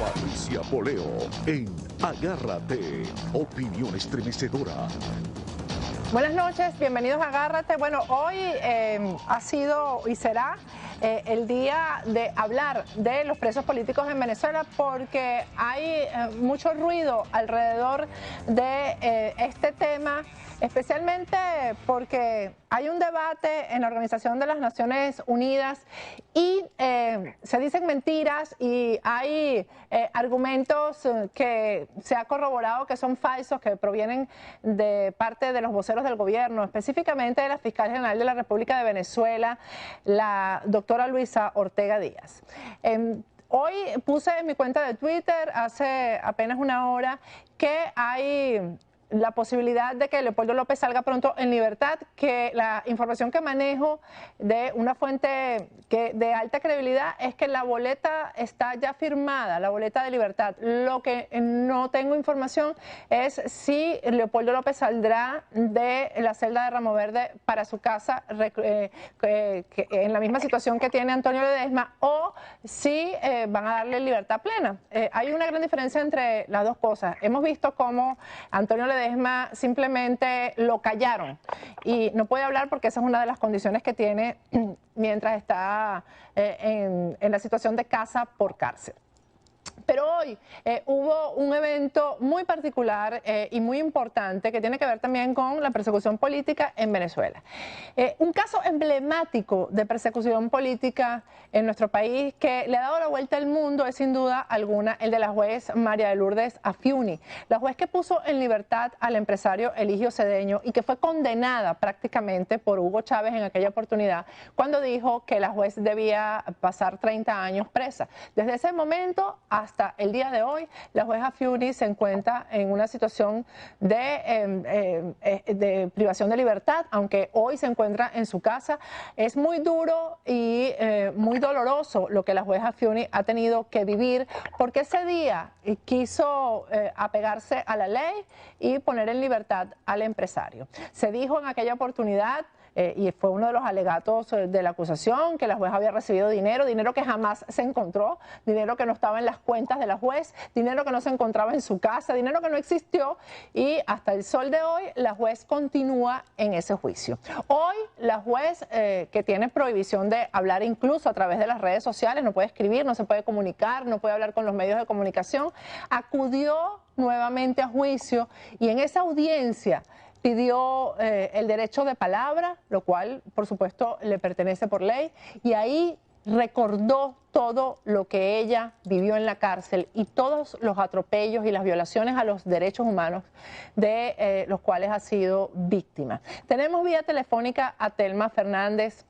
Patricia Poleo en Agárrate, opinión estremecedora. Buenas noches, bienvenidos a Agárrate. Bueno, hoy ha sido y será el día de hablar de los presos políticos en Venezuela porque hay mucho ruido alrededor de este tema, especialmente porque hay un debate en la Organización de las Naciones Unidas y se dicen mentiras y hay argumentos que se ha corroborado que son falsos, que provienen de parte de los voceros del gobierno, específicamente de la Fiscal General de la República de Venezuela, la doctora Luisa Ortega Díaz. Hoy puse en mi cuenta de Twitter hace apenas una hora que hay la posibilidad de que Leopoldo López salga pronto en libertad, que la información que manejo de una fuente de alta credibilidad es que la boleta está ya firmada, la boleta de libertad. Lo que no tengo información es si Leopoldo López saldrá de la celda de Ramo Verde para su casa en la misma situación que tiene Antonio Ledesma o si van a darle libertad plena. Hay una gran diferencia entre las dos cosas. Hemos visto cómo Antonio Ledesma simplemente lo callaron y no puede hablar porque esa es una de las condiciones que tiene mientras está en la situación de casa por cárcel. Pero hoy hubo un evento muy particular y muy importante que tiene que ver también con la persecución política en Venezuela. Un caso emblemático de persecución política en nuestro país que le ha dado la vuelta al mundo es sin duda alguna el de la juez María de Lourdes Afiuni, la juez que puso en libertad al empresario Eligio Cedeño y que fue condenada prácticamente por Hugo Chávez en aquella oportunidad cuando dijo que la juez debía pasar 30 años presa. Desde ese momento hasta el día de hoy, la juez Afiuni se encuentra en una situación de privación de libertad, aunque hoy se encuentra en su casa. Es muy duro y muy doloroso lo que la juez Afiuni ha tenido que vivir, porque ese día quiso apegarse a la ley y poner en libertad al empresario. Se dijo en aquella oportunidad, y fue uno de los alegatos de la acusación, que la juez había recibido dinero que jamás se encontró, dinero que no estaba en las cuentas de la juez, dinero que no se encontraba en su casa, dinero que no existió, y hasta el sol de hoy la juez continúa en ese juicio. Hoy la juez, que tiene prohibición de hablar incluso a través de las redes sociales, no puede escribir, no se puede comunicar, no puede hablar con los medios de comunicación, acudió nuevamente a juicio y en esa audiencia pidió el derecho de palabra, lo cual por supuesto le pertenece por ley, y ahí recordó todo lo que ella vivió en la cárcel y todos los atropellos y las violaciones a los derechos humanos de los cuales ha sido víctima. Tenemos vía telefónica a Telma Fernández.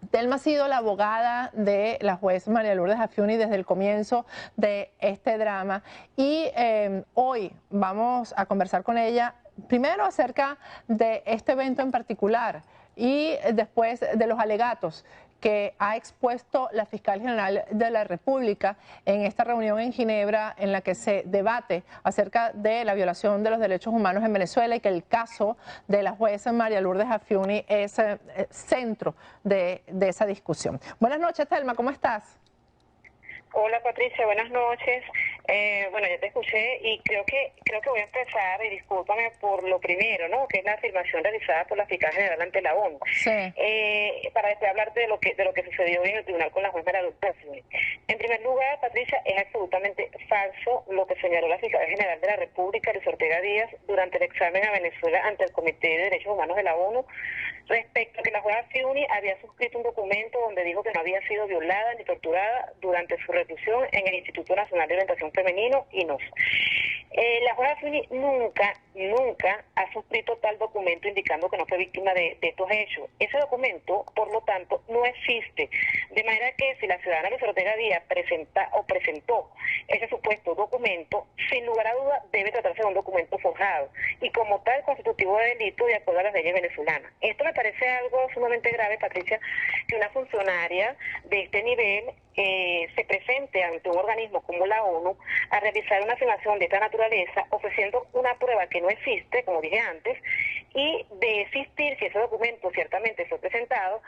Telma ha sido la abogada de la juez María Lourdes Afiuni desde el comienzo de este drama y hoy vamos a conversar con ella primero acerca de este evento en particular y después de los alegatos que ha expuesto la Fiscal General de la República en esta reunión en Ginebra en la que se debate acerca de la violación de los derechos humanos en Venezuela y que el caso de la jueza María Lourdes Afiuni es centro de esa discusión. Buenas noches, Telma, ¿cómo estás? Hola Patricia, buenas noches. Bueno, ya te escuché y creo que voy a empezar, y discúlpame por lo primero, ¿no? Que es la afirmación realizada por la Fiscal General ante la ONU. Sí. Para después hablarte de lo que sucedió en el tribunal con la juez María Lourdes Afiuni. En primer lugar, Patricia, es absolutamente falso lo que señaló la Fiscal General de la República, Luisa Ortega Díaz, durante el examen a Venezuela ante el Comité de Derechos Humanos de la ONU, respecto a que la juez Afiuni había suscrito un documento donde dijo que no había sido violada ni torturada durante su reclusión en el Instituto Nacional de Orientación Femenino, INOS. La juez Afiuni nunca ha suscrito tal documento indicando que no fue víctima de estos hechos. Ese documento, por lo tanto, no existe. De manera que si la ciudadana Luisa Ortega Díaz presentó ese supuesto documento, sin lugar a duda debe tratarse de un documento forjado y como tal constitutivo de delito de acuerdo a las leyes venezolanas. Esto me parece algo sumamente grave, Patricia, que una funcionaria de este nivel se presente ante un organismo como la ONU a realizar una afirmación de esta naturaleza, ofreciendo una prueba que no existe, como dije antes, y de existir, si ese documento ciertamente fue presentado,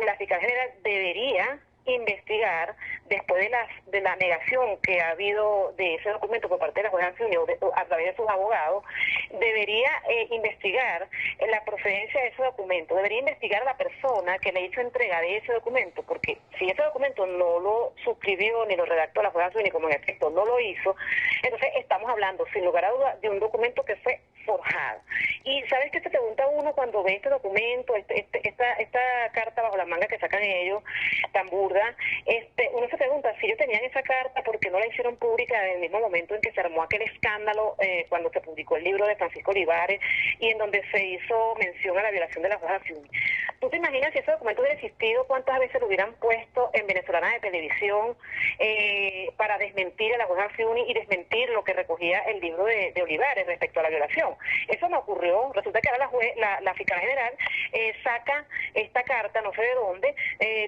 la Fiscal General debería investigar, después de la negación que ha habido de ese documento por parte de la jueza Anzuni a través de sus abogados, debería investigar la procedencia de ese documento, debería investigar a la persona que le hizo entrega de ese documento, porque si ese documento no lo suscribió ni lo redactó la jueza Anzuni, como en efecto no lo hizo, entonces estamos hablando sin lugar a duda de un documento que fue forjado. Y ¿sabes qué se pregunta uno cuando ve este documento, esta carta bajo la manga que sacan ellos, tan burda? Uno se pregunta si ellos tenían esa carta, ¿por qué no la hicieron pública en el mismo momento en que se armó aquel escándalo cuando se publicó el libro de Francisco Olivares y en donde se hizo mención a la violación de la jueza Anzuni? ¿Tú te imaginas si ese documento hubiera existido, cuántas veces lo hubieran puesto en Venezolana de Televisión para desmentir a la jueza Anzuni y desmentir lo que recogía el libro de Olivares respecto a la violación? Eso no ocurrió. Resulta que ahora la fiscal general saca esta carta, no sé de dónde,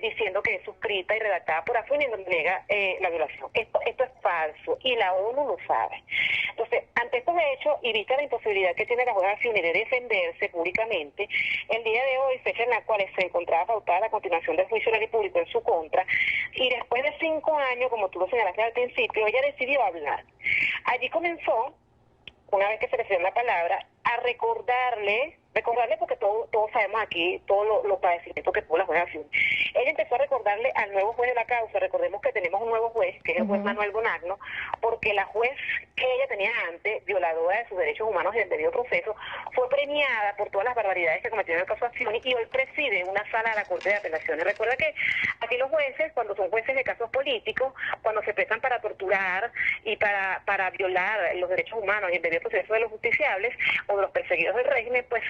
diciendo que es suscrita y redactada por Anzuni, en donde niega la violación. Esto es falso y la ONU lo sabe. Entonces, ante estos hechos y vista la imposibilidad que tiene la jueza Anzuni de defenderse públicamente, el día de hoy, fecha en la cual se encontraba pautada la continuación del juicio oral y público en su contra, y después de 5 años, como tú lo señalaste al principio, ella decidió hablar. Allí comenzó, una vez que se le dio la palabra, a recordarle porque todos sabemos aquí todos los padecimientos que tuvo la jueza Anzuni. Ella empezó a recordarle al nuevo juez de la causa, recordemos que tenemos un nuevo juez, que es el juez Manuel Bonagno, porque la juez que ella tenía antes, violadora de sus derechos humanos y del debido proceso, fue premiada por todas las barbaridades que cometió en el caso Anzuni y hoy preside una sala de la Corte de Apelaciones. Recuerda que aquí los jueces, cuando son jueces de casos políticos, cuando se prestan para torturar y para violar los derechos humanos y el debido proceso de los justiciables o de los perseguidos del régimen, pues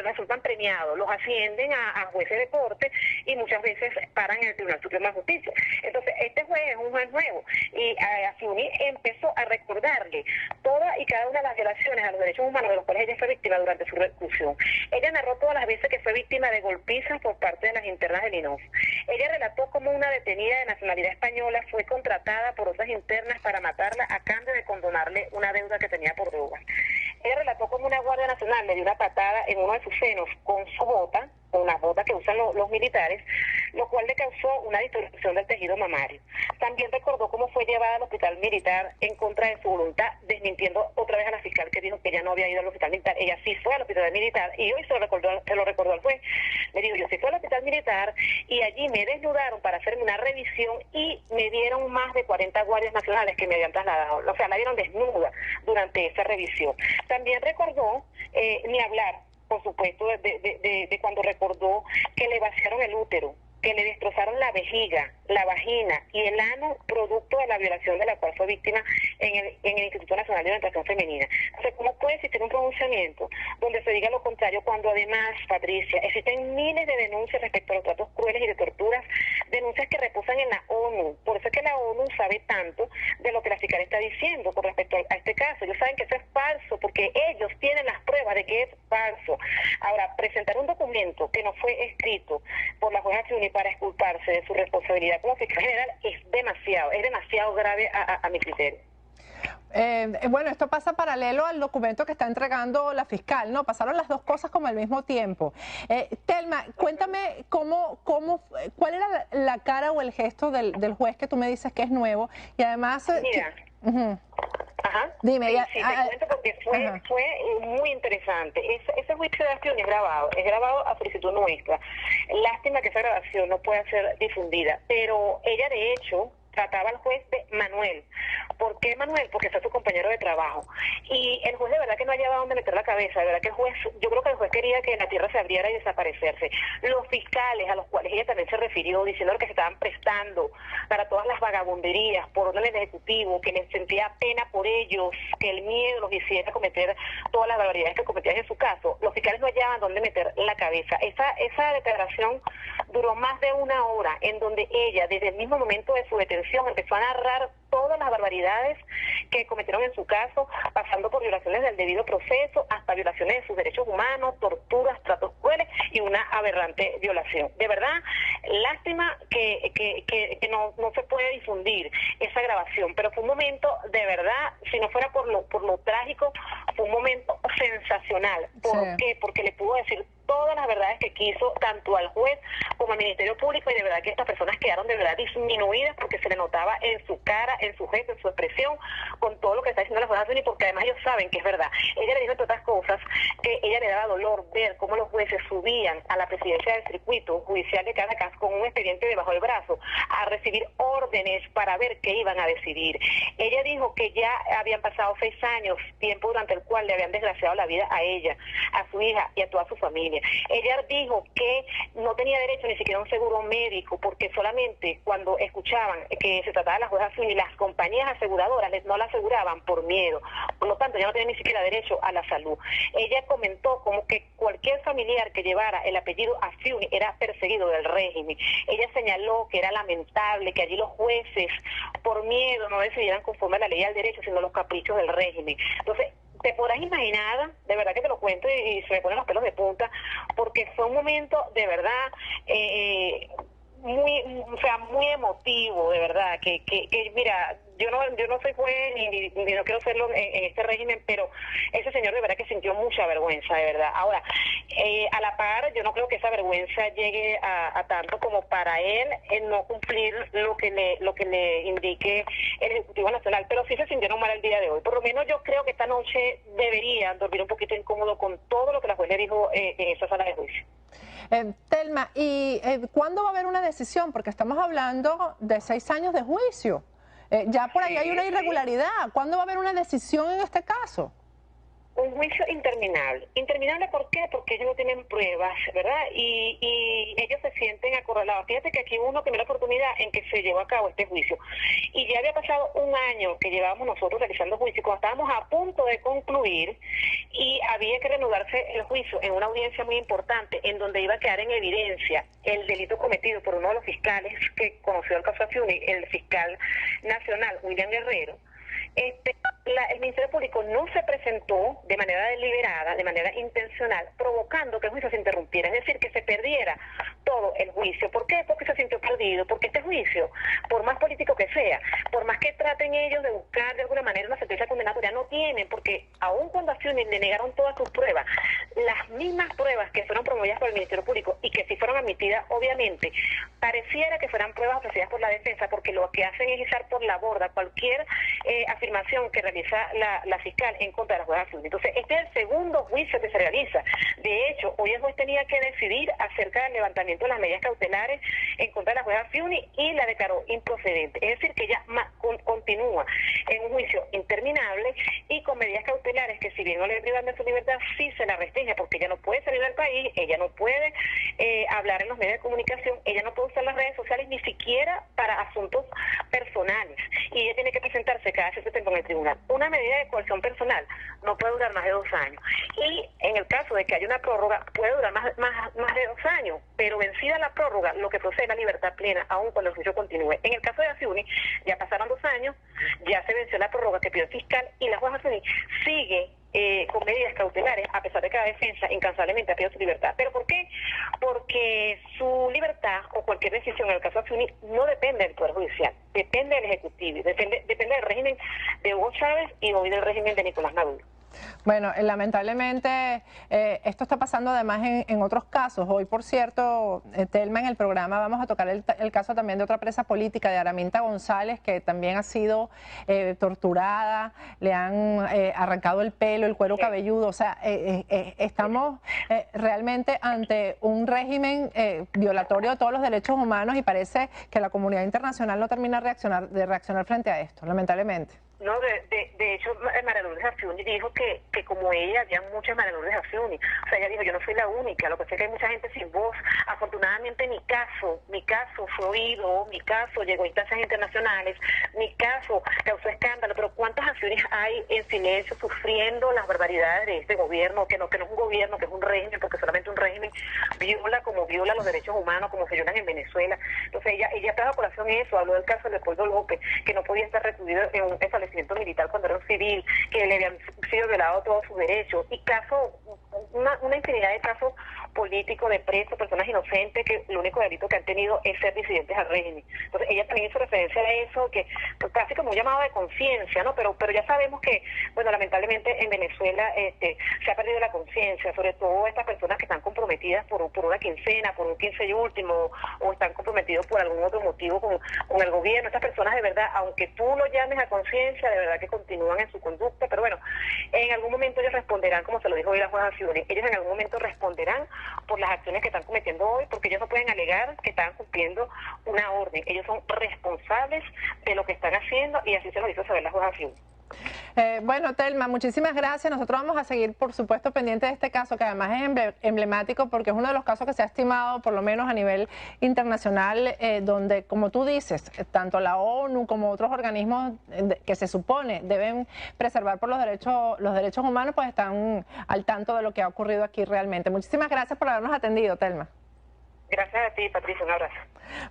resultan premiados, los ascienden a jueces de corte y muchas veces paran en el Tribunal Supremo de Justicia. Entonces, este juez es un juez nuevo y Anzuni empezó a recordarle todas y cada una de las violaciones a los derechos humanos de los cuales ella fue víctima durante su reclusión. Ella narró todas las veces que fue víctima de golpizas por parte de las internas del INOF. Ella relató cómo una detenida de nacionalidad española fue contratada por otras internas para matarla a cambio de condonarle una deuda que tenía por drogas. Ella relató cómo una guardia nacional le dio una patada en uno de sus senos con su bota, con las botas que usan los militares, lo cual le causó una distorsión del tejido mamario. También recordó cómo fue llevada al hospital militar en contra de su voluntad, desmintiendo otra vez a la fiscal que dijo que ella no había ido al hospital militar. Ella sí fue al hospital militar y hoy se lo recordó al juez. Le dijo, yo sí fui al hospital militar y allí me desnudaron para hacerme una revisión y me dieron más de 40 guardias nacionales que me habían trasladado. O sea, la dieron desnuda durante esa revisión. También recordó, ni hablar, por supuesto, de cuando recordó que le vaciaron el útero, que le destrozaron la vejiga, la vagina y el ano, producto de la violación de la cual fue víctima en el Instituto Nacional de Orientación Femenina. Entonces, ¿cómo puede existir un pronunciamiento donde se diga lo contrario cuando además, Patricia, existen miles de denuncias respecto a los tratos crueles y de torturas, denuncias que reposan en la ONU? Por eso es que la ONU sabe tanto de lo que la fiscal está diciendo con respecto a este caso. Ellos saben que eso es falso porque ellos tienen las pruebas de que es falso. Ahora, presentar un documento que no fue escrito por la jueza Anzuni para exculparse de su responsabilidad como fiscal general es demasiado grave a mi criterio. Bueno, esto pasa paralelo al documento que está entregando la fiscal, ¿no? Pasaron las dos cosas como al mismo tiempo. Telma, cuéntame cuál era la cara o el gesto del juez que tú me dices que es nuevo y además... Mira, ajá. Dime, sí, te cuento porque fue muy interesante. Ese juicio de Anzuni es grabado a solicitud nuestra. Lástima que esa grabación no pueda ser difundida, pero ella de hecho trataba al juez de Manuel. ¿Por qué Manuel? Porque fue su compañero de trabajo. Y el juez de verdad que no hallaba dónde meter la cabeza. De verdad que yo creo que el juez quería que la tierra se abriera y desaparecerse. Los fiscales a los cuales ella también se refirió, diciendo que se estaban prestando para todas las vagabunderías por orden del Ejecutivo, que les sentía pena por ellos, que el miedo los hiciera cometer todas las barbaridades que cometían en su caso. Los fiscales no hallaban dónde meter la cabeza. Esa declaración duró más de 1 hora, en donde ella, desde el mismo momento de su detención, empezó a narrar todas las barbaridades que cometieron en su caso, pasando por violaciones del debido proceso, hasta violaciones de sus derechos humanos, torturas, tratos crueles y una aberrante violación. De verdad, lástima que no se puede difundir esa grabación, pero fue un momento, de verdad, si no fuera por lo trágico, fue un momento sensacional. ¿Por qué? Porque le pudo decir todas las verdades que quiso, tanto al juez como al Ministerio Público, y de verdad que estas personas quedaron de verdad disminuidas porque se le notaba en su cara, en su gesto, en su expresión, con todo lo que está diciendo la jueza, y porque además ellos saben que es verdad. Ella le dijo, entre otras cosas, que ella le daba dolor ver cómo los jueces subían a la presidencia del circuito judicial de Caracas con un expediente debajo del brazo a recibir órdenes para ver qué iban a decidir. Ella dijo que ya habían pasado 6 años, tiempo durante el cual le habían desgraciado la vida a ella, a su hija y a toda su familia. Ella dijo que no tenía derecho ni siquiera a un seguro médico, porque solamente cuando escuchaban que se trataba de la jueza Fiuni, las compañías aseguradoras no la aseguraban por miedo. Por lo tanto, ya no tenía ni siquiera derecho a la salud. Ella comentó como que cualquier familiar que llevara el apellido Afiuni era perseguido del régimen. Ella señaló que era lamentable que allí los jueces, por miedo, no decidieran conforme a la ley y al derecho, sino los caprichos del régimen. Entonces, te podrás imaginar, de verdad que te lo cuento y se me ponen los pelos de punta, porque fue un momento de verdad muy emotivo, de verdad, que mira, yo no soy juez ni no quiero serlo en este régimen, pero ese señor de verdad que sintió mucha vergüenza, de verdad. Ahora, a la par, yo no creo que esa vergüenza llegue a tanto como para él no cumplir lo que le indique el Ejecutivo Nacional, pero sí se sintieron mal el día de hoy. Por lo menos yo creo que esta noche deberían dormir un poquito incómodo con todo lo que la juez le dijo en esa sala de juicio. Thelma, ¿y cuándo va a haber una decisión? Porque estamos hablando de 6 años de juicio. Ya por ahí hay una irregularidad. ¿Cuándo va a haber una decisión en este caso? Un juicio interminable. ¿Interminable por qué? Porque ellos no tienen pruebas, ¿verdad? Y ellos se sienten acorralados. Fíjate que aquí hubo una primera oportunidad en que se llevó a cabo este juicio. Y ya había pasado un año que llevábamos nosotros realizando juicio, cuando estábamos a punto de concluir, y había que reanudarse el juicio en una audiencia muy importante, en donde iba a quedar en evidencia el delito cometido por uno de los fiscales que conoció el caso Afiuni, el fiscal nacional, William Guerrero. El Ministerio Público no se presentó de manera deliberada, de manera intencional, provocando que el juicio se interrumpiera, es decir, que se perdiera todo el juicio. ¿Por qué? Porque se sintió perdido, porque este juicio, por más político que sea, por más que traten ellos de buscar de alguna manera una sentencia condenatoria, no tienen, porque aun cuando a Fiuni le negaron todas sus pruebas, las mismas pruebas que fueron promovidas por el Ministerio Público y que sí fueron admitidas, obviamente, pareciera que fueran pruebas ofrecidas por la defensa, porque lo que hacen es echar por la borda cualquier afirmación que realiza la fiscal en contra de la jueza Fiuni. Entonces, este es el segundo juicio que se realiza. De hecho, hoy el juez tenía que decidir acerca del levantamiento de las medidas cautelares en contra de la jueza Fiuni y la declaró improcedente. Es decir, que ella continúa en un juicio interminable y con medidas cautelares que, si bien no le privan de su libertad, sí se la restringe, porque ella no puede salir del país, ella no puede hablar en los medios de comunicación, ella no puede usar las redes sociales ni siquiera para asuntos personales, y ella tiene que presentarse cada cierto tiempo en el tribunal. Una medida de coerción personal no puede durar más de 2 años, y en el caso de que haya una prórroga puede durar más de 2 años, pero vencida la prórroga, lo que procede es la libertad plena, aun cuando el juicio continúe. En el caso de Afiuni, ya pasaron 2 años, ya se venció la prórroga que pidió el fiscal, y la jueza Afiuni sigue con medidas cautelares, a pesar de que la defensa incansablemente ha pedido su libertad. ¿Pero por qué? Porque su libertad o cualquier decisión en el caso de Afiuni no depende del Poder Judicial, depende del Ejecutivo, depende del régimen de Hugo Chávez y hoy del régimen de Nicolás Maduro. Bueno, lamentablemente esto está pasando además en otros casos. Hoy, por cierto, Thelma, en el programa vamos a tocar el caso también de otra presa política, de Araminta González, que también ha sido torturada, le han arrancado el pelo, el cuero cabelludo. O sea, estamos realmente ante un régimen violatorio de todos los derechos humanos, y parece que la comunidad internacional no termina de reaccionar frente a esto, lamentablemente. No, de hecho, María Lourdes Afiuni dijo que como ella, había muchas María Lourdes Afiuni. O sea, ella dijo, yo no soy la única, lo que sé es que hay mucha gente sin voz. Afortunadamente mi caso fue oído, mi caso llegó a instancias internacionales, mi caso causó escándalo, pero ¿cuántas Afiunis hay en silencio sufriendo las barbaridades de este gobierno, que no es un gobierno, que es un régimen, porque solamente un régimen viola los derechos humanos, como se violan en Venezuela? Entonces ella trajo a colación eso, habló del caso de Leopoldo López, que no podía estar recluido en un establecimiento militar cuando era un civil, que le habían sido violados todos sus derechos, y casos, una infinidad de casos político de presos, personas inocentes que el único delito que han tenido es ser disidentes al régimen. Entonces ella también hizo referencia a eso, que pues, casi como un llamado de conciencia, ¿no? Pero ya sabemos que, bueno, lamentablemente en Venezuela se ha perdido la conciencia, sobre todo estas personas que están comprometidas por una quincena, por un 15 y último, o están comprometidos por algún otro motivo con el gobierno. Estas personas de verdad, aunque tú lo llames a conciencia, de verdad que continúan en su conducta, pero bueno, en algún momento ellos responderán, como se lo dijo hoy la jueza Fiore, ellos en algún momento responderán por las acciones que están cometiendo hoy, porque ellos no pueden alegar que están cumpliendo una orden. Ellos son responsables de lo que están haciendo y así se lo hizo saber la jueza Fiore. Bueno, Telma, muchísimas gracias. Nosotros vamos a seguir, por supuesto, pendientes de este caso, que además es emblemático porque es uno de los casos que se ha estimado, por lo menos a nivel internacional, donde, como tú dices, tanto la ONU como otros organismos que se supone deben preservar por los derechos humanos, pues están al tanto de lo que ha ocurrido aquí realmente. Muchísimas gracias por habernos atendido, Telma. Gracias a ti, Patricia, un abrazo.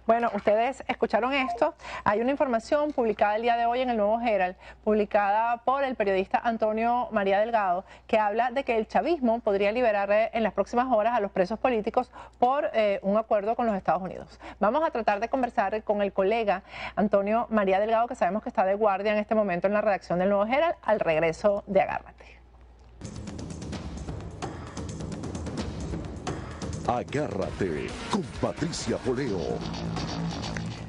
Bueno, ustedes escucharon esto. Hay una información publicada el día de hoy en el Nuevo Herald, publicada por el periodista Antonio María Delgado, que habla de que el chavismo podría liberar en las próximas horas a los presos políticos por un acuerdo con los Estados Unidos. Vamos a tratar de conversar con el colega Antonio María Delgado, que sabemos que está de guardia en este momento en la redacción del Nuevo Herald, al regreso de Agárrate. Agárrate con Patricia Poleo.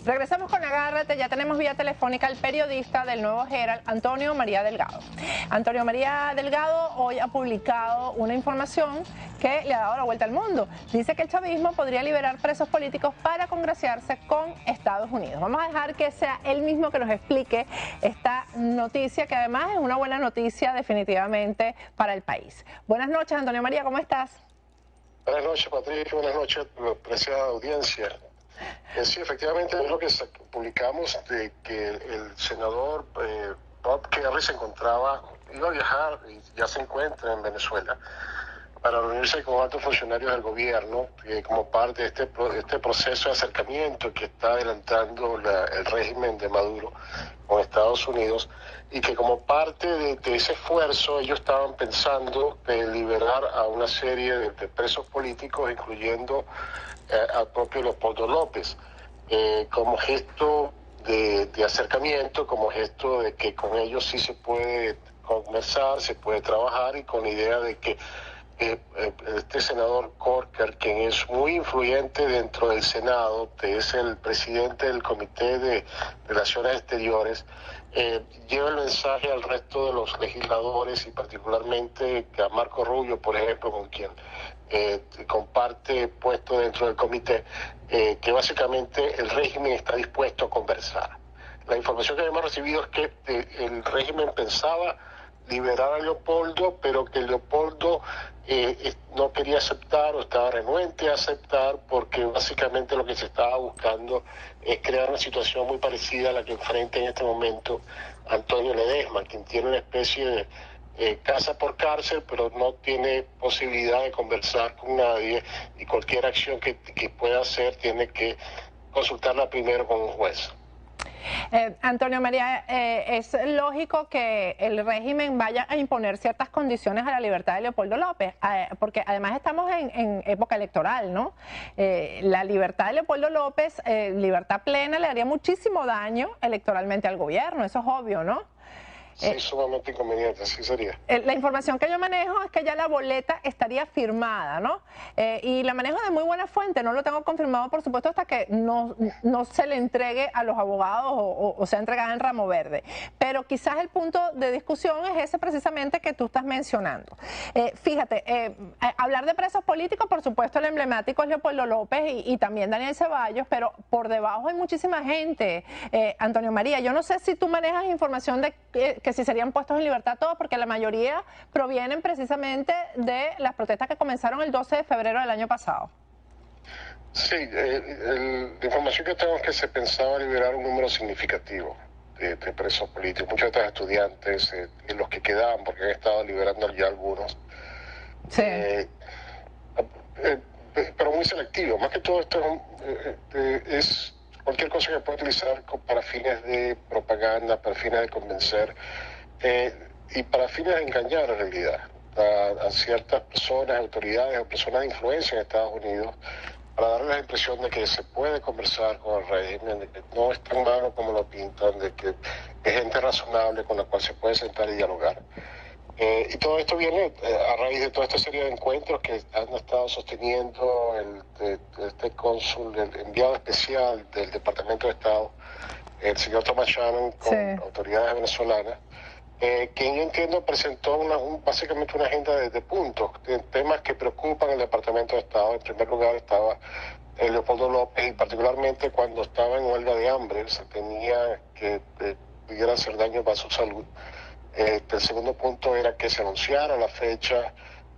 Regresamos con Agárrate. Ya tenemos vía telefónica al periodista del Nuevo Herald, Antonio María Delgado. Antonio María Delgado hoy ha publicado una información que le ha dado la vuelta al mundo. Dice que el chavismo podría liberar presos políticos para congraciarse con Estados Unidos. Vamos a dejar que sea él mismo que nos explique esta noticia, que además es una buena noticia definitivamente para el país. Buenas noches, Antonio María, ¿cómo estás? Buenas noches, Patricia. Buenas noches, apreciada audiencia. Sí, efectivamente, es lo que publicamos de que el senador Bob Kerrey iba a viajar y ya se encuentra en Venezuela para reunirse con altos funcionarios del gobierno como parte de este proceso de acercamiento que está adelantando el régimen de Maduro con Estados Unidos, y que como parte de ese esfuerzo ellos estaban pensando de liberar a una serie de presos políticos, incluyendo al propio Leopoldo López, como gesto de acercamiento, como gesto de que con ellos sí se puede conversar, se puede trabajar, y con la idea de que este senador Corker, quien es muy influyente dentro del Senado, que es el presidente del Comité de Relaciones Exteriores, lleva el mensaje al resto de los legisladores, y particularmente a Marco Rubio, por ejemplo, con quien comparte puesto dentro del comité, que básicamente el régimen está dispuesto a conversar. La información que hemos recibido es que el régimen pensaba liberar a Leopoldo, pero que Leopoldo no quería aceptar o estaba renuente a aceptar, porque básicamente lo que se estaba buscando es crear una situación muy parecida a la que enfrenta en este momento Antonio Ledesma, quien tiene una especie de casa por cárcel, pero no tiene posibilidad de conversar con nadie, y cualquier acción que pueda hacer tiene que consultarla primero con un juez. Antonio María, es lógico que el régimen vaya a imponer ciertas condiciones a la libertad de Leopoldo López, porque además estamos en época electoral, ¿no? La libertad de Leopoldo López, libertad plena, le haría muchísimo daño electoralmente al gobierno, eso es obvio, ¿no? Sí, sumamente inconveniente, así sería. La información que yo manejo es que ya la boleta estaría firmada, ¿no? Y la manejo de muy buena fuente, no lo tengo confirmado, por supuesto, hasta que no se le entregue a los abogados o sea entregada en ramo verde. Pero quizás el punto de discusión es ese precisamente que tú estás mencionando. Fíjate, hablar de presos políticos, por supuesto, el emblemático es Leopoldo López y también Daniel Ceballos, pero por debajo hay muchísima gente. Antonio María, yo no sé si tú manejas información de que si serían puestos en libertad todos, porque la mayoría provienen precisamente de las protestas que comenzaron el 12 de febrero del año pasado. Sí, la información que tengo es que se pensaba liberar un número significativo de presos políticos, muchos de estos estudiantes, los que quedaban, porque han estado liberando ya algunos. Sí. Pero muy selectivo. Más que todo esto es cualquier cosa que pueda utilizar para fines de propaganda, para fines de convencer y para fines de engañar en realidad. a ciertas personas, autoridades o personas de influencia en Estados Unidos para darle la impresión de que se puede conversar con el régimen, de que no es tan malo como lo pintan, de que es gente razonable con la cual se puede sentar y dialogar. Y todo esto viene a raíz de toda esta serie de encuentros que han estado sosteniendo este cónsul, el enviado especial del Departamento de Estado, el señor Thomas Shannon, con autoridades venezolanas, quien yo entiendo presentó básicamente una agenda de puntos, de temas que preocupan al Departamento de Estado. En primer lugar estaba Leopoldo López, y particularmente cuando estaba en huelga de hambre, se tenía que pudiera hacer daño para su salud. El segundo punto era que se anunciara la fecha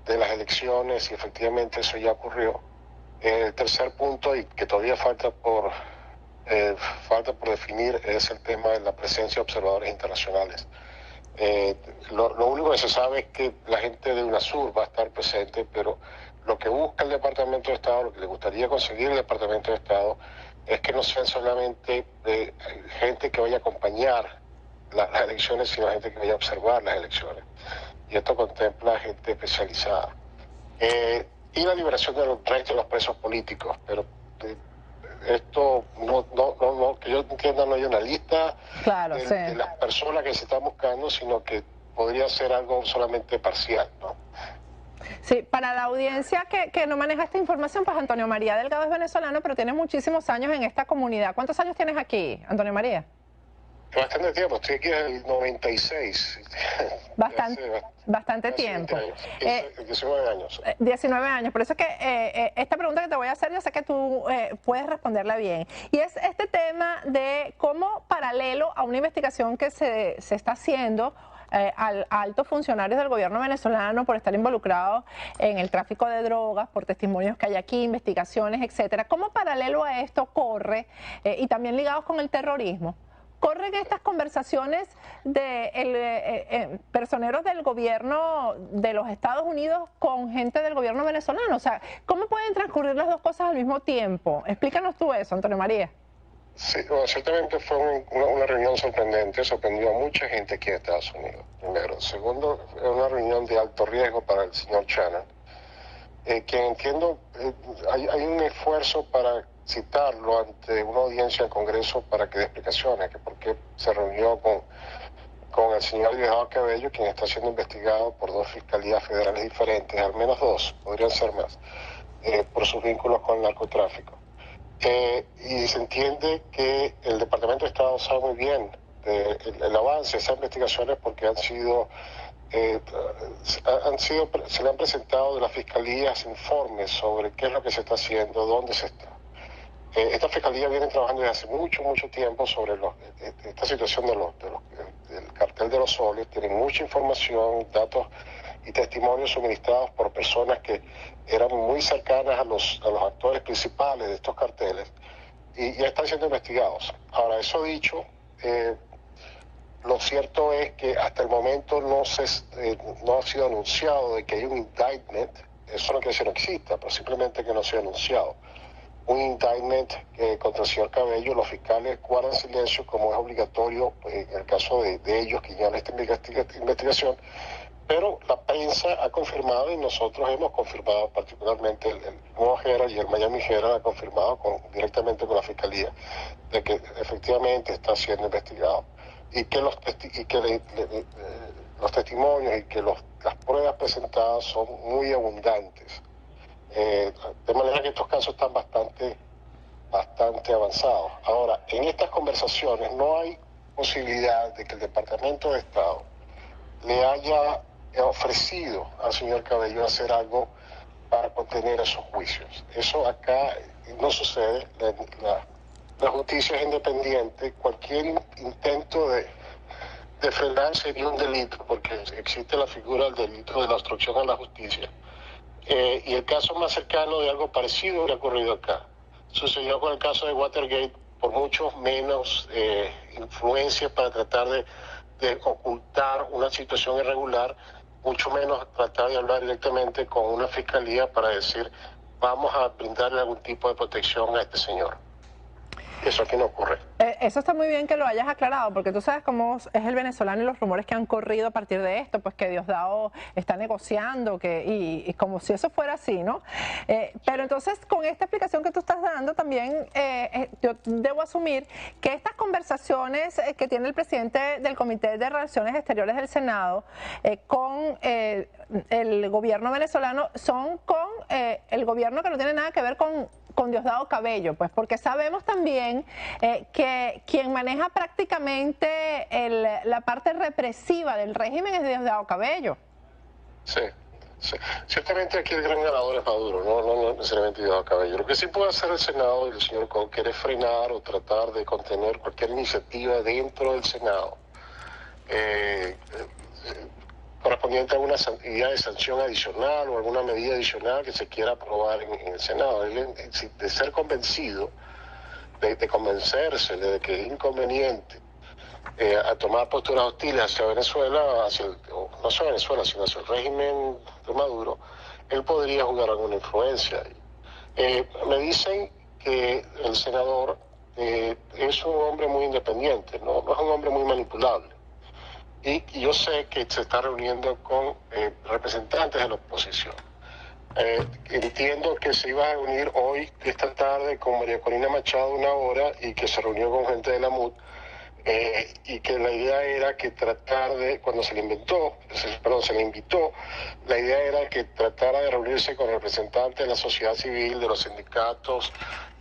de las elecciones, y efectivamente eso ya ocurrió. El tercer punto, y que todavía falta por definir, es el tema de la presencia de observadores internacionales. Lo único que se sabe es que la gente de UNASUR va a estar presente, pero lo que busca el Departamento de Estado, lo que le gustaría conseguir el Departamento de Estado, es que no sean solamente gente que vaya a acompañar las elecciones, sino gente que vaya a observar las elecciones. Y esto contempla gente especializada. Y la liberación de los restos de los presos políticos, pero esto no, que yo entienda, no hay una lista de las personas que se están buscando, sino que podría ser algo solamente parcial, ¿no? Sí, para la audiencia que no maneja esta información, pues Antonio María Delgado es venezolano, pero tiene muchísimos años en esta comunidad. ¿Cuántos años tienes aquí, Antonio María? Bastante tiempo, estoy aquí en el 96. Bastante tiempo. 19 años. 19 años, por eso es que esta pregunta que te voy a hacer, yo sé que tú puedes responderla bien. Y es este tema de cómo, paralelo a una investigación que se está haciendo a altos funcionarios del gobierno venezolano por estar involucrados en el tráfico de drogas, por testimonios que hay aquí, investigaciones, etcétera, ¿cómo paralelo a esto corre, y también ligados con el terrorismo, corren estas conversaciones de personeros del gobierno de los Estados Unidos con gente del gobierno venezolano? O sea, ¿cómo pueden transcurrir las dos cosas al mismo tiempo? Explícanos tú eso, Antonio María. Sí, bueno, ciertamente fue una reunión sorprendente, sorprendió a mucha gente aquí en Estados Unidos, primero. Segundo, es una reunión de alto riesgo para el señor Shannon, quien entiendo, hay un esfuerzo para citarlo ante una audiencia del Congreso para que dé explicaciones, que por qué se reunió con el señor Diosdado Cabello, quien está siendo investigado por dos fiscalías federales diferentes, al menos dos, podrían ser más, por sus vínculos con el narcotráfico. Y se entiende que el Departamento de Estado sabe muy bien el avance de esas investigaciones, porque se le han presentado de las fiscalías informes sobre qué es lo que se está haciendo, dónde se está. Esta fiscalía viene trabajando desde hace mucho tiempo sobre esta situación del cartel de los soles. Tienen mucha información, datos y testimonios suministrados por personas que eran muy cercanas a los actores principales de estos carteles, y ya están siendo investigados. Ahora, eso dicho, lo cierto es que hasta el momento no ha sido anunciado de que hay un indictment. Eso no quiere decir que no exista, pero simplemente que no se ha anunciado un indictment contra el señor Cabello. Los fiscales guardan silencio, como es obligatorio en el caso de ellos que llevan esta investigación, pero la prensa ha confirmado, y nosotros hemos confirmado, particularmente el Nuevo Herald y el Miami Herald ha confirmado directamente con la fiscalía de que efectivamente está siendo investigado, y que los testimonios y que las pruebas presentadas son muy abundantes. De manera que estos casos están bastante avanzados. Ahora, en estas conversaciones no hay posibilidad de que el Departamento de Estado le haya ofrecido al señor Cabello hacer algo para contener esos juicios. Eso acá no sucede. La justicia es independiente. Cualquier intento de frenar sería un delito, porque existe la figura del delito de la obstrucción a la justicia. Y el caso más cercano de algo parecido habría ocurrido acá. Sucedió con el caso de Watergate, por mucho menos influencia para tratar de ocultar una situación irregular, mucho menos tratar de hablar directamente con una fiscalía para decir, vamos a brindarle algún tipo de protección a este señor. Eso aquí no ocurre. Eso está muy bien que lo hayas aclarado, porque tú sabes cómo es el venezolano y los rumores que han corrido a partir de esto, pues que Diosdado está negociando, y como si eso fuera así, ¿no? Pero entonces, con esta explicación que tú estás dando, también yo debo asumir que estas conversaciones que tiene el presidente del Comité de Relaciones Exteriores del Senado con el gobierno venezolano son con el gobierno que no tiene nada que ver con Diosdado Cabello, pues porque sabemos también que quien maneja prácticamente la parte represiva del régimen es Diosdado Cabello. Sí, sí. Ciertamente aquí el gran ganador es Maduro, no necesariamente Diosdado Cabello. Lo que sí puede hacer el Senado y el señor Coker es frenar o tratar de contener cualquier iniciativa dentro del Senado correspondiente a alguna idea de sanción adicional o alguna medida adicional que se quiera aprobar en el Senado. De ser convencido, de convencerse de que es inconveniente a tomar posturas hostiles hacia Venezuela, no solo Venezuela, sino hacia el régimen de Maduro, él podría jugar alguna influencia. Me dicen que el senador es un hombre muy independiente, no es un hombre muy manipulable. Y yo sé que se está reuniendo con representantes de la oposición. Entiendo que se iba a reunir hoy, esta tarde, con María Corina Machado 1 hora y que se reunió con gente de la MUD y que la idea era que tratar de, cuando se le invitó, la idea era que tratara de reunirse con representantes de la sociedad civil, de los sindicatos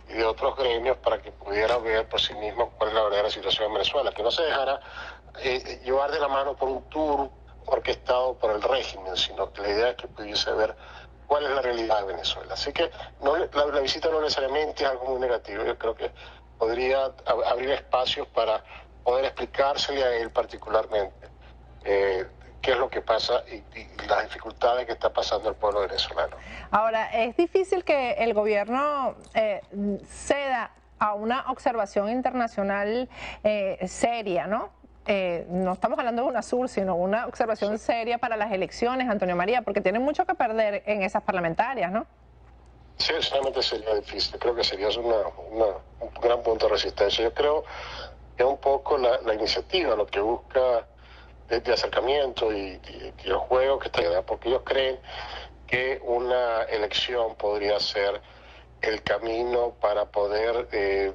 y de otros gremios para que pudiera ver por sí mismo cuál es la verdadera situación en Venezuela, que no se dejara llevar de la mano por un tour orquestado por el régimen, sino que la idea es que pudiese ver cuál es la realidad de Venezuela. Así que la visita no necesariamente es algo muy negativo. Yo creo que podría abrir espacios para poder explicársele a él particularmente qué es lo que pasa y las dificultades que está pasando el pueblo venezolano. Ahora, es difícil que el gobierno ceda a una observación internacional seria, ¿no? No estamos hablando de UNASUR, sino una observación seria para las elecciones, Antonio María, porque tienen mucho que perder en esas parlamentarias, ¿no? Sí, solamente sería difícil. Creo que sería un gran punto de resistencia. Yo creo que un poco la iniciativa, lo que busca de acercamiento y el juego que está, porque ellos creen que una elección podría ser el camino para poder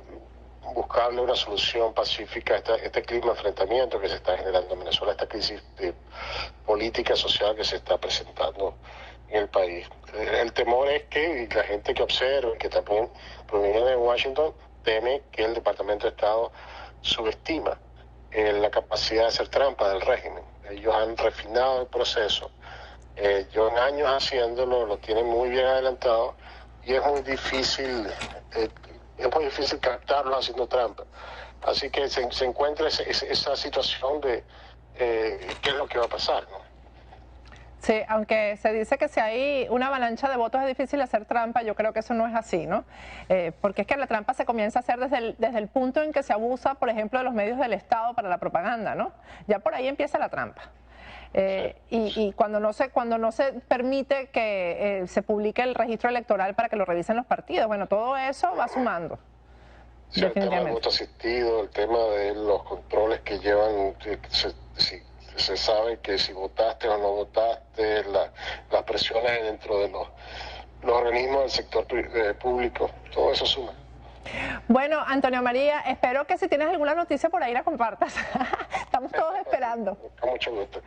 buscarle una solución pacífica a este clima de enfrentamiento que se está generando en Venezuela, esta crisis política social que se está presentando en el país. El temor es que la gente que observa, que también proviene de Washington, teme que el Departamento de Estado subestima la capacidad de hacer trampa del régimen. Ellos han refinado el proceso, llevan años haciéndolo, lo tienen muy bien adelantado y es muy difícil captarlos haciendo trampa. Así que se encuentra esa situación de qué es lo que va a pasar, ¿no? Sí, aunque se dice que si hay una avalancha de votos es difícil hacer trampa, yo creo que eso no es así, ¿no? Porque es que la trampa se comienza a hacer desde el punto en que se abusa, por ejemplo, de los medios del Estado para la propaganda, ¿no? Ya por ahí empieza la trampa. Y cuando no se permite que se publique el registro electoral para que lo revisen los partidos, bueno, todo eso va sumando. Sí, el tema del voto asistido, el tema de los controles que llevan, se sabe que si votaste o no votaste, las presiones dentro de los organismos del sector público, todo eso suma. Bueno, Antonio María, espero que si tienes alguna noticia por ahí la compartas. Estamos todos esperando. Con mucho gusto,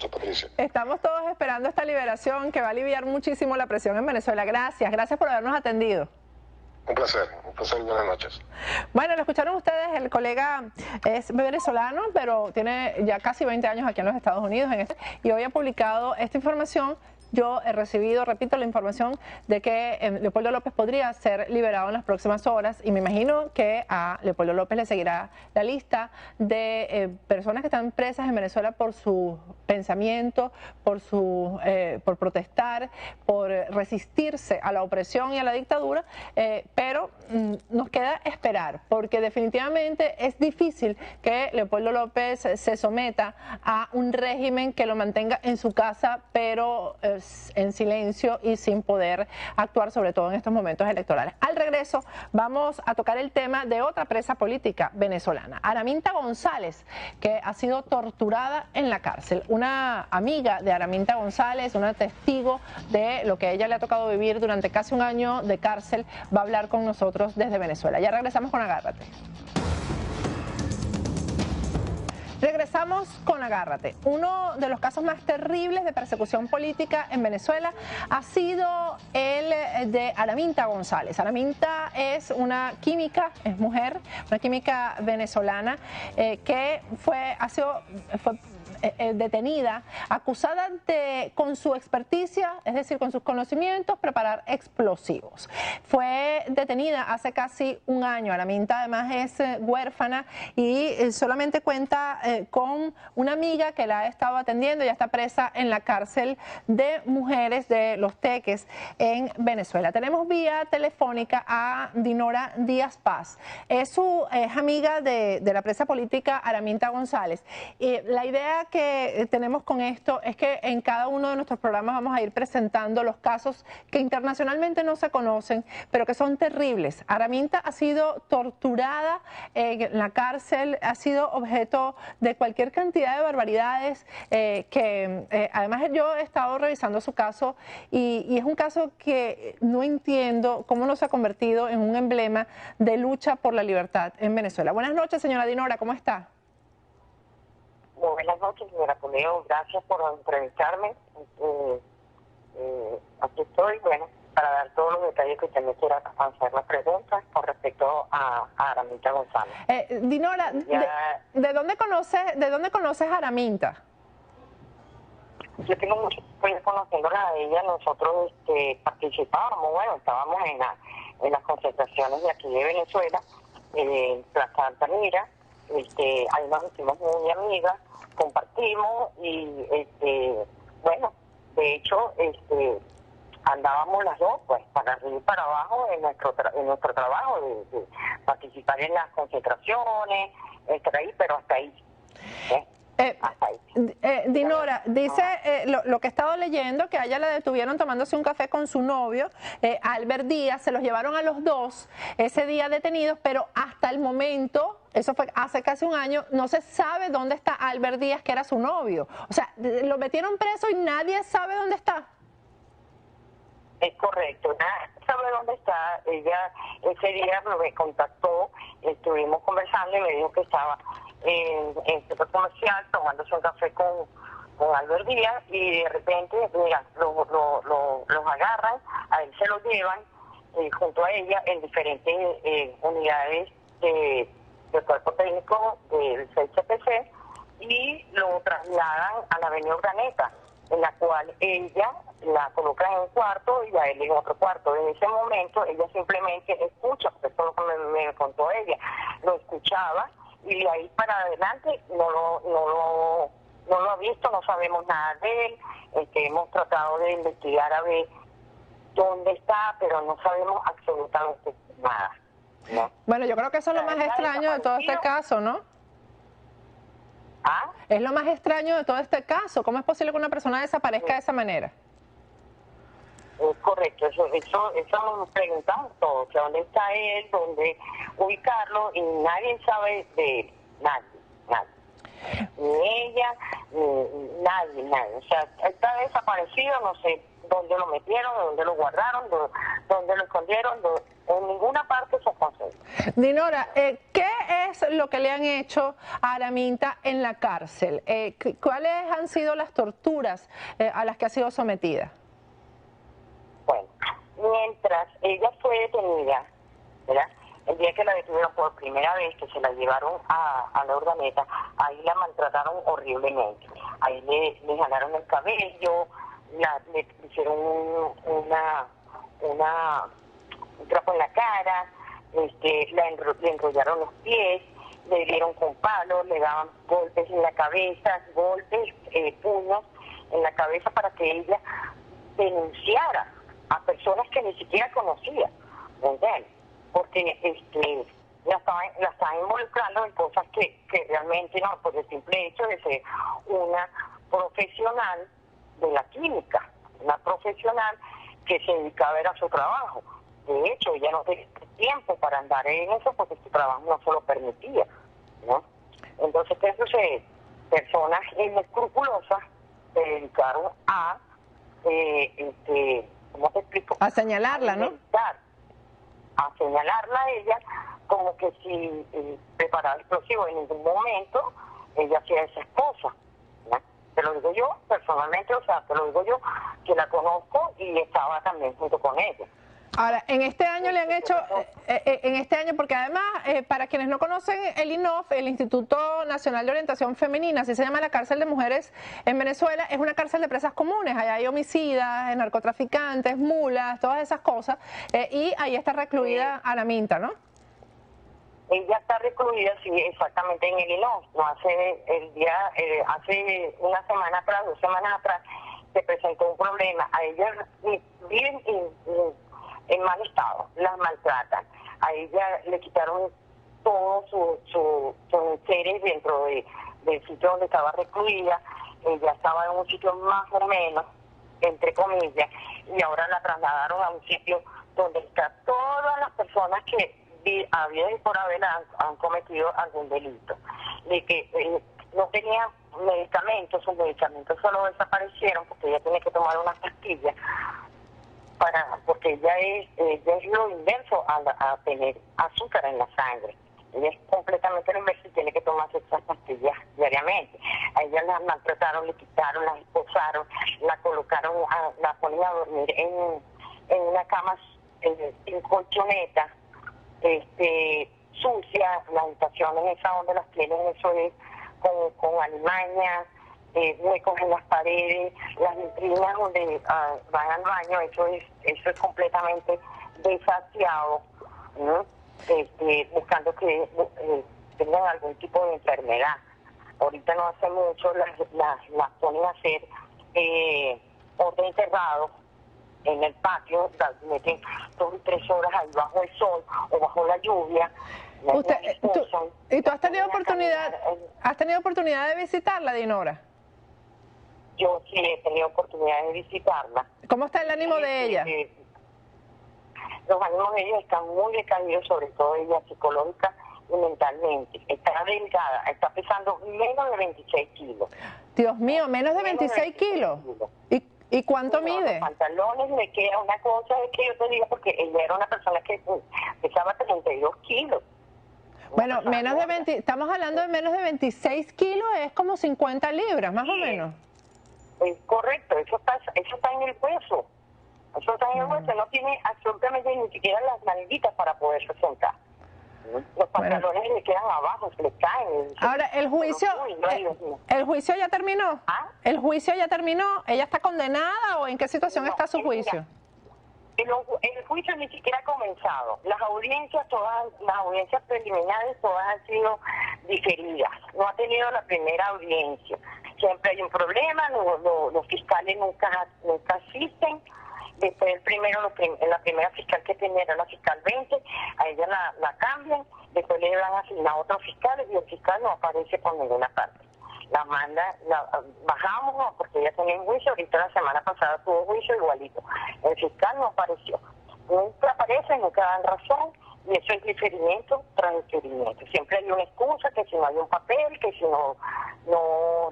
Patricia. Estamos todos esperando esta liberación que va a aliviar muchísimo la presión en Venezuela. Gracias por habernos atendido. Un placer y buenas noches. Bueno, lo escucharon ustedes, el colega es venezolano, pero tiene ya casi 20 años aquí en los Estados Unidos y hoy ha publicado esta información. Yo he recibido, repito, la información de que Leopoldo López podría ser liberado en las próximas horas y me imagino que a Leopoldo López le seguirá la lista de personas que están presas en Venezuela por su pensamiento, por protestar, por resistirse a la opresión y a la dictadura, pero nos queda esperar, porque definitivamente es difícil que Leopoldo López se someta a un régimen que lo mantenga en su casa, pero en silencio y sin poder actuar, sobre todo en estos momentos electorales. Al regreso vamos a tocar el tema de otra presa política venezolana, Araminta González, que ha sido torturada en la cárcel. Una amiga de Araminta González, una testigo de lo que a ella le ha tocado vivir durante casi un año de cárcel, va a hablar con nosotros desde Venezuela. Ya regresamos con Agárrate. Regresamos con Agárrate. Uno de los casos más terribles de persecución política en Venezuela ha sido el de Araminta González. Araminta es una química, es mujer, una química venezolana que fue detenida, acusada de, con su experticia, es decir, con sus conocimientos, preparar explosivos. Fue detenida hace casi un año. Araminta además es huérfana y solamente cuenta con una amiga que la ha estado atendiendo. Ya está presa en la cárcel de mujeres de Los Teques en Venezuela. Tenemos vía telefónica a Dinora Díaz Paz. Es amiga de la presa política Araminta González. La idea que tenemos con esto es que en cada uno de nuestros programas vamos a ir presentando los casos que internacionalmente no se conocen, pero que son terribles. Araminta ha sido torturada en la cárcel, ha sido objeto de cualquier cantidad de barbaridades además yo he estado revisando su caso y es un caso que no entiendo cómo no se ha convertido en un emblema de lucha por la libertad en Venezuela. Buenas noches, señora Dinora, ¿cómo está? Buenas noches, señora Puleo, gracias por entrevistarme. Aquí estoy, bueno, para dar todos los detalles que usted me quiera hacer las preguntas con respecto a Araminta González. Dinora, ¿de dónde conoces a Araminta? Yo tengo mucho tiempo conociéndola a ella. Nosotros participábamos, bueno, estábamos en las concentraciones de aquí de Venezuela, en Plaza Altamira. Ahí nos hicimos muy amigas, compartimos y bueno, de hecho andábamos las dos pues para arriba y para abajo en nuestro trabajo de participar en las concentraciones, estar ahí, pero hasta ahí. Dinora, dice lo que he estado leyendo, que a ella la detuvieron tomándose un café con su novio, Albert Díaz, se los llevaron a los dos ese día detenidos, pero hasta el momento, eso fue hace casi un año, no se sabe dónde está Albert Díaz, que era su novio. O sea, lo metieron preso y nadie sabe dónde está. Es correcto, nadie sabe dónde está. Ella ese día me contactó, estuvimos conversando y me dijo que estaba en el centro comercial tomándose un café con Albert Díaz y de repente, mira, los agarran, a él se los llevan junto a ella en diferentes unidades del cuerpo técnico del CPC y lo trasladan a la avenida Urdaneta, en la cual ella la colocan en un cuarto y a él en otro cuarto. En ese momento ella simplemente escucha, porque eso es lo que me contó ella, lo escuchaba y de ahí para adelante no lo ha visto, no sabemos nada de él. Hemos tratado de investigar a ver dónde está, pero no sabemos absolutamente nada, ¿no? Bueno, yo creo que eso es lo más extraño de todo este caso, ¿no? ¿Ah? Es lo más extraño de todo este caso. ¿Cómo es posible que una persona desaparezca de esa manera? Es correcto, eso nos preguntamos todos, que dónde está él, dónde ubicarlo, y nadie sabe de él, nadie. Ni ella, ni nadie. O sea, está desaparecido, no sé dónde lo metieron, dónde lo guardaron, dónde lo escondieron, en ninguna parte se consigue. Dinora, ¿qué es lo que le han hecho a Araminta en la cárcel? ¿Cuáles han sido las torturas a las que ha sido sometida? Bueno, mientras ella fue detenida, ¿verdad? El día que la detuvieron por primera vez, que se la llevaron a la Urdaneta, ahí la maltrataron horriblemente. Ahí le jalaron el cabello, le hicieron un trapo en la cara, le enrollaron los pies, le dieron con palos, le daban golpes en la cabeza, puños en la cabeza para que ella denunciara a personas que ni siquiera conocía, ¿entiendes? Porque la estaban involucrando en cosas que realmente no, por el simple hecho de ser una profesional de la química, una profesional que se dedicaba a su trabajo. De hecho, ella no tenía tiempo para andar en eso porque su trabajo no se lo permitía, ¿no? Entonces, ¿qué sucede? Personas inescrupulosas se dedicaron a, ¿cómo te explico? A señalarla, ¿no? A señalarla a ella como que si preparaba explosivos en ningún momento ella hacía esa esposa, ¿no? Te lo digo yo personalmente, o sea, te lo digo yo que la conozco y estaba también junto con ella. Ahora, en este año le han hecho, en este año, porque además, para quienes no conocen el INOF, el Instituto Nacional de Orientación Femenina, así se llama la cárcel de mujeres en Venezuela, es una cárcel de presas comunes, allá hay homicidas, narcotraficantes, mulas, todas esas cosas, y ahí está recluida Araminta, ¿no? Ella está recluida, sí, exactamente en el INOF. No hace una semana atrás, 2 semanas atrás, se presentó un problema. A ellas viven en mal estado, las maltratan. A ella le quitaron todos sus seres dentro del sitio donde estaba recluida. Ella estaba en un sitio más o menos, entre comillas, y ahora la trasladaron a un sitio donde están todas las personas que había y por haber han cometido algún delito. De que no tenía medicamentos, sus medicamentos solo desaparecieron porque ella tiene que tomar unas pastillas porque ella es lo inverso a tener azúcar en la sangre. Ella es completamente lo inverso y tiene que tomarse esas pastillas diariamente. A ella la maltrataron, le quitaron, la esposaron, la colocaron, la ponían a dormir en una cama en colchoneta, sucia, las habitaciones esas donde las tienen, eso es con alimañas, huecos en las paredes, las vitrinas donde van al baño, eso es completamente desaseado, ¿no? Buscando que tengan algún tipo de enfermedad. Ahorita no hace mucho las ponen a hacer orden cerrado en el patio, las meten 2 y 3 horas ahí bajo el sol o bajo la lluvia. ¿Tú has tenido oportunidad de visitarla, Dinora? Yo sí he tenido oportunidad de visitarla. ¿Cómo está el ánimo de ella? Los ánimos de ella están muy decaídos, sobre todo ella psicológica y mentalmente. Está delgada, está pesando menos de 26 kilos. Dios mío, menos de 26 kilos. ¿Y cuánto mide? Los pantalones le queda una cosa de que yo te digo, porque ella era una persona que pesaba 32 kilos. Bueno, estamos hablando de menos de 26 kilos, es como 50 libras, más o menos. Es correcto, eso está en el hueso. Eso está en el hueso, no tiene absolutamente ni siquiera las manguitas para poderse sentar. Los pantalones le quedan abajo, se le caen. Ahora, ¿el juicio ya terminó? ¿Ah? ¿El juicio ya terminó? ¿Ella está condenada o en qué situación está su juicio? El juicio ni siquiera ha comenzado. Las audiencias preliminares todas han sido diferidas. No ha tenido la primera audiencia. Siempre hay un problema, los fiscales nunca asisten. Después la primera fiscal que tenía era la fiscal 20, a ella la cambian, después le van a asignar a otros fiscales y el fiscal no aparece por ninguna parte. Bajamos porque ella tenía un juicio, ahorita la semana pasada tuvo juicio igualito. El fiscal no apareció. Nunca aparece, nunca dan razón, y eso es diferimiento tras diferimiento. Siempre hay una excusa, que si no hay un papel, que si no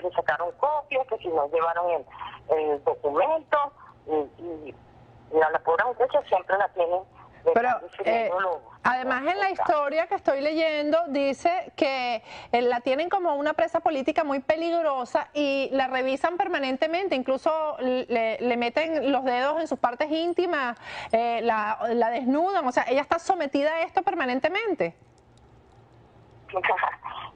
le sacaron copias, que si no llevaron el documento, y la pobre muchacha siempre la tienen. Pero además en la historia que estoy leyendo dice que la tienen como una presa política muy peligrosa y la revisan permanentemente, incluso le meten los dedos en sus partes íntimas, la desnudan, o sea, ella está sometida a esto permanentemente.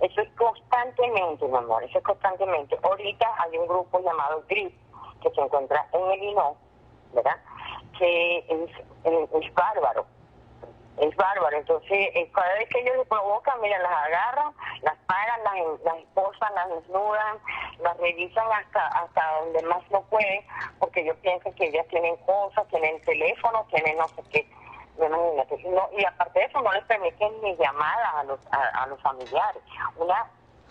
Eso es constantemente, mi amor, eso es constantemente. Ahorita hay un grupo llamado GRIP que se encuentra en el INO, ¿verdad? Que es bárbaro. Es bárbaro. Entonces, cada vez que ellos le provocan, mira, las agarran, las paran, las esposan, las desnudan, las revisan hasta donde más no pueden, porque ellos piensan que ellas tienen cosas, tienen teléfono, tienen no sé qué. Imagínate. Y aparte de eso, no les permiten ni llamadas a los familiares.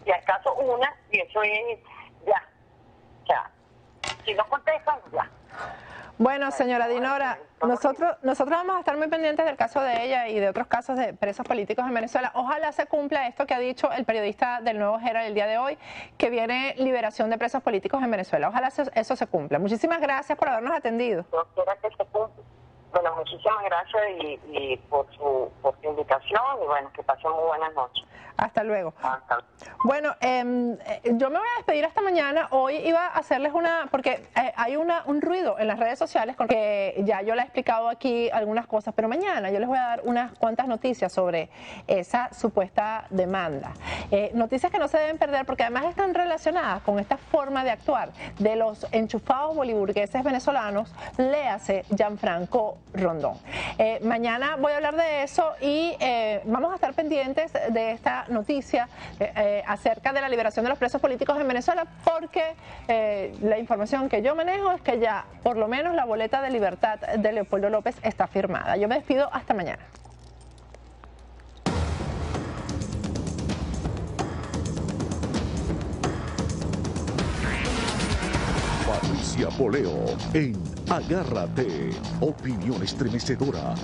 Si acaso y eso es ya. O sea, si no contestan, ya. Bueno, señora Dinora, nosotros vamos a estar muy pendientes del caso de ella y de otros casos de presos políticos en Venezuela. Ojalá se cumpla esto que ha dicho el periodista del Nuevo Herald el día de hoy, que viene liberación de presos políticos en Venezuela. Ojalá eso se cumpla. Muchísimas gracias por habernos atendido. Yo quiero que se cumpla. Bueno, muchísimas gracias y por su invitación y bueno, que pasen muy buenas noches. Hasta luego. Hasta luego. Bueno, yo me voy a despedir hasta mañana. Hoy iba a hacerles porque hay un ruido en las redes sociales, con que ya yo le he explicado aquí algunas cosas, pero mañana yo les voy a dar unas cuantas noticias sobre esa supuesta demanda. Noticias que no se deben perder porque además están relacionadas con esta forma de actuar de los enchufados boliburgueses venezolanos, léase Gianfranco Rondón. Mañana voy a hablar de eso y vamos a estar pendientes de esta noticia acerca de la liberación de los presos políticos en Venezuela, porque la información que yo manejo es que ya por lo menos la boleta de libertad de Leopoldo López está firmada. Yo me despido hasta mañana. Patricia Poleo en Agárrate, opinión estremecedora.